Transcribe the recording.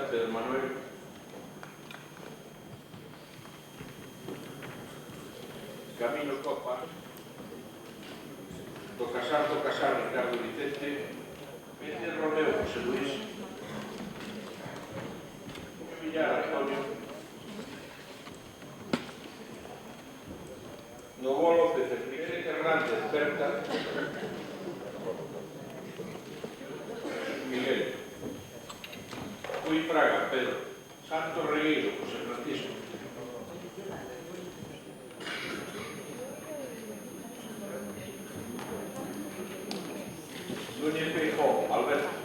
Díaz, Pedro Manuel. Camilo Copa. Do Casar, Ricardo Vicente. Méndez Romeo, José Luis. Villar, Antonio. Novo López, Enrique Hernández, Berta. Miguel. Rui Fraga, Pedro. Santos Regueiro, José Francisco. Núñez Feijóo, Alberto.